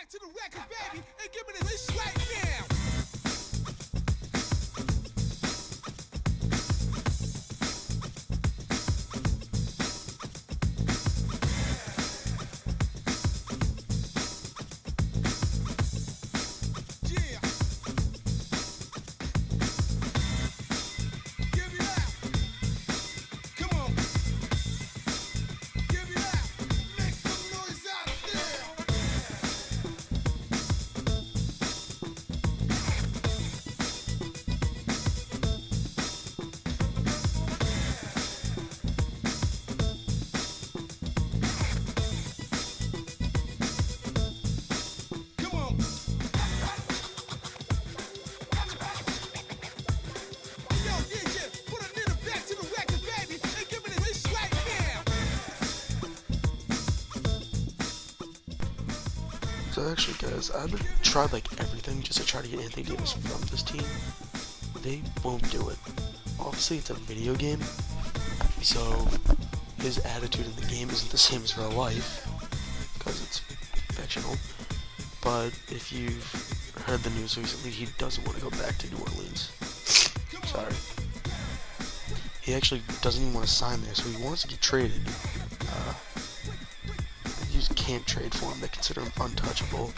back to the record, baby, and give me this right now. So actually guys, I've tried like everything just to try to get Anthony Davis from this team. They won't do it. Obviously it's a video game, so his attitude in the game isn't the same as real life, because it's fictional. But if you've heard the news recently, he doesn't want to go back to New Orleans. Sorry. He actually doesn't even want to sign there, so he wants to get traded. You just can't trade for him. They consider him untouchable.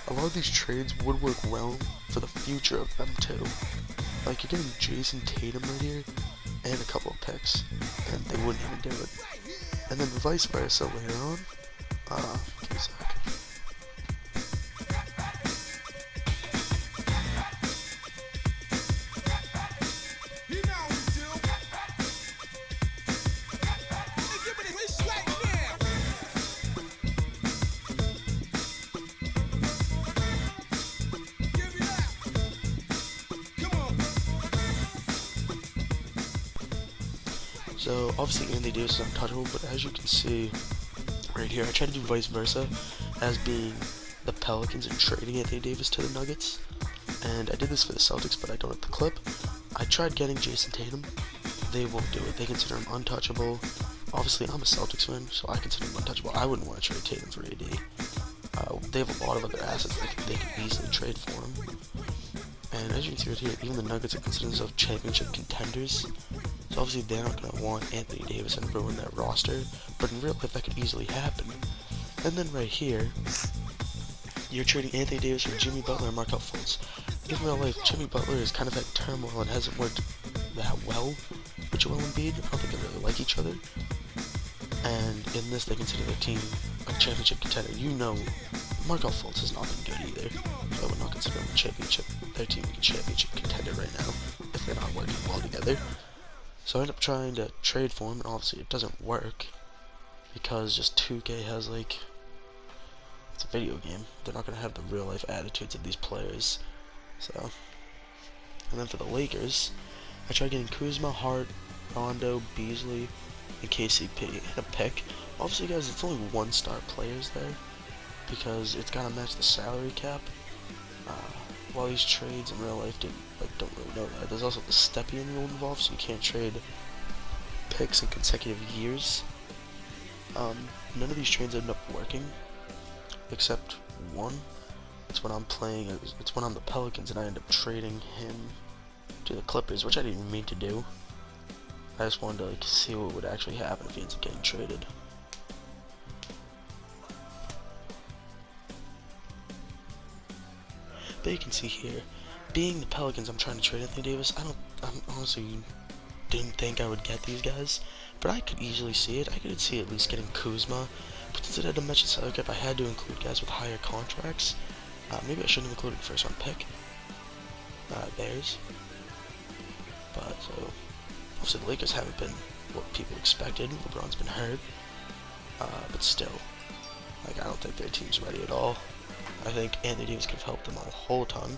A lot of these trades would work well for the future of them too. Like, you're getting Jason Tatum right here and a couple of picks, and they wouldn't even do it. And then vice versa later on. Give me a sec. So obviously Anthony Davis is untouchable, but as you can see right here, I tried to do vice versa, as being the Pelicans and trading Anthony Davis to the Nuggets. And I did this for the Celtics, but I don't have the clip. I tried getting Jason Tatum. They won't do it. They consider him untouchable. Obviously, I'm a Celtics fan, so I consider him untouchable. I wouldn't want to trade Tatum for AD. They have a lot of other assets that they can easily trade for him. And as you can see right here, even the Nuggets are considered themselves championship contenders. So obviously they're not going to want Anthony Davis and ruin their roster, but in real life that could easily happen. And then right here, you're trading Anthony Davis for Jimmy Butler and Markelle Fultz. In real life, Jimmy Butler has kind of had turmoil and hasn't worked that well with Joel Embiid. I don't think they really like each other. And in this, they consider their team a championship contender. You know, Markelle Fultz has not been good either, so I would not consider them their team a championship contender right now, if they're not working well together. So I end up trying to trade for him, and obviously it doesn't work, because just 2K has, like, it's a video game. They're not going to have the real life attitudes of these players. So, and then for the Lakers, I tried getting Kuzma, Hart, Rondo, Beasley, and KCP, and a pick. Obviously guys, it's only 1-star players there, because it's got to match the salary cap. While these trades in real life don't really know that. There's also the Stepien rule involved, so you can't trade picks in consecutive years. None of these trades end up working, except one. It's when I'm playing. It's when I'm the Pelicans and I end up trading him to the Clippers, which I didn't even mean to do. I just wanted to like see what would actually happen if he ends up getting traded. But you can see here, being the Pelicans, I'm trying to trade Anthony Davis. I honestly didn't think I would get these guys, but I could easily see it. I could see at least getting Kuzma, but since it had to match the salary cap, I had to include guys with higher contracts. Maybe I shouldn't have included first round pick. Theirs. But so, obviously the Lakers haven't been what people expected. LeBron's been hurt, but still, like, I don't think their team's ready at all. I think Anthony Davis could have helped them a whole ton.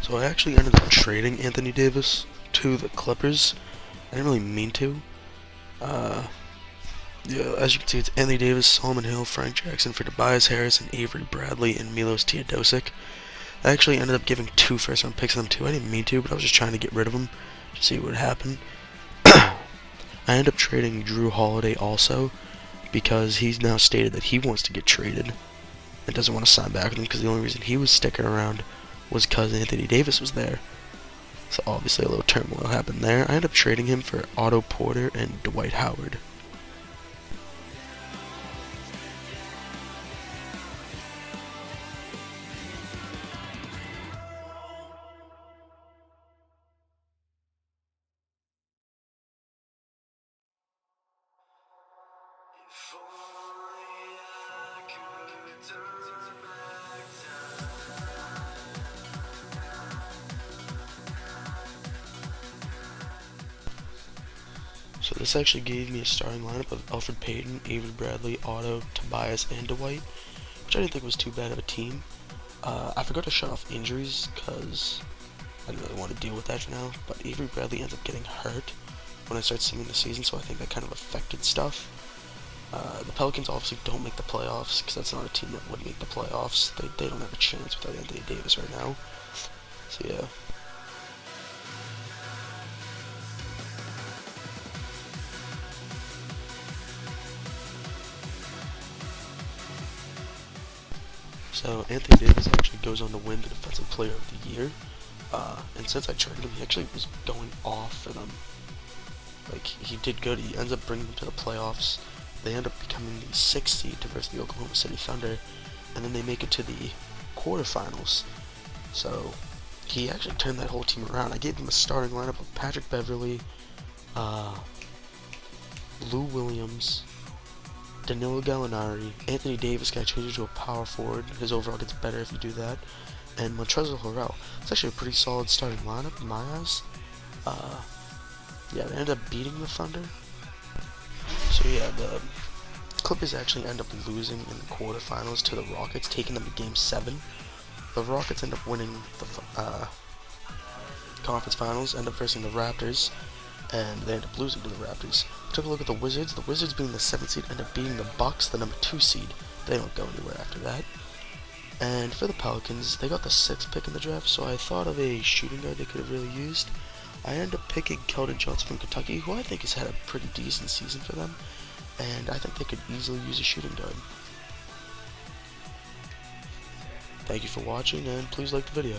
So I actually ended up trading Anthony Davis to the Clippers. I didn't really mean to. Yeah, as you can see, it's Anthony Davis, Solomon Hill, Frank Jackson for Tobias Harris, and Avery Bradley, and Milos Teodosic. I actually ended up giving 2 first-round picks to them too. I didn't mean to, but I was just trying to get rid of them to see what would happen. I ended up trading Drew Holiday also, because he's now stated that he wants to get traded and doesn't want to sign back with them, because the only reason he was sticking around was because Anthony Davis was there. So obviously a little turmoil happened there. I ended up trading him for Otto Porter and Dwight Howard. So this actually gave me a starting lineup of Alfred Payton, Avery Bradley, Otto, Tobias, and Dwight, which I didn't think was too bad of a team. I forgot to shut off injuries because I didn't really want to deal with that for now, but Avery Bradley ends up getting hurt when I start seeing the season, so I think that kind of affected stuff. The Pelicans obviously don't make the playoffs, because that's not a team that would make the playoffs. They don't have a chance without Anthony Davis right now. So yeah. So Anthony Davis actually goes on to win the Defensive Player of the Year. And since I traded him, he actually was going off for them. Like, he did good. He ends up bringing them to the playoffs. They end up becoming the 6th seed to versus the Oklahoma City Thunder, and then they make it to the quarterfinals. So he actually turned that whole team around. I gave him a starting lineup of Patrick Beverley, Lou Williams, Danilo Gallinari, Anthony Davis got changed to a power forward. His overall gets better if you do that. And Montrezl Harrell. It's actually a pretty solid starting lineup in my eyes. Yeah, they ended up beating the Thunder. So yeah, the Clippers actually end up losing in the quarterfinals to the Rockets, taking them to Game 7. The Rockets end up winning the conference finals, end up facing the Raptors, and they end up losing to the Raptors. Took a look at the Wizards. The Wizards, being the 7th seed, end up beating the Bucks, the number 2 seed. They don't go anywhere after that. And for the Pelicans, they got the 6th pick in the draft, so I thought of a shooting guard they could have really used. I ended up picking Keldon Johnson from Kentucky, who I think has had a pretty decent season for them, and I think they could easily use a shooting guard. Thank you for watching, and please like the video.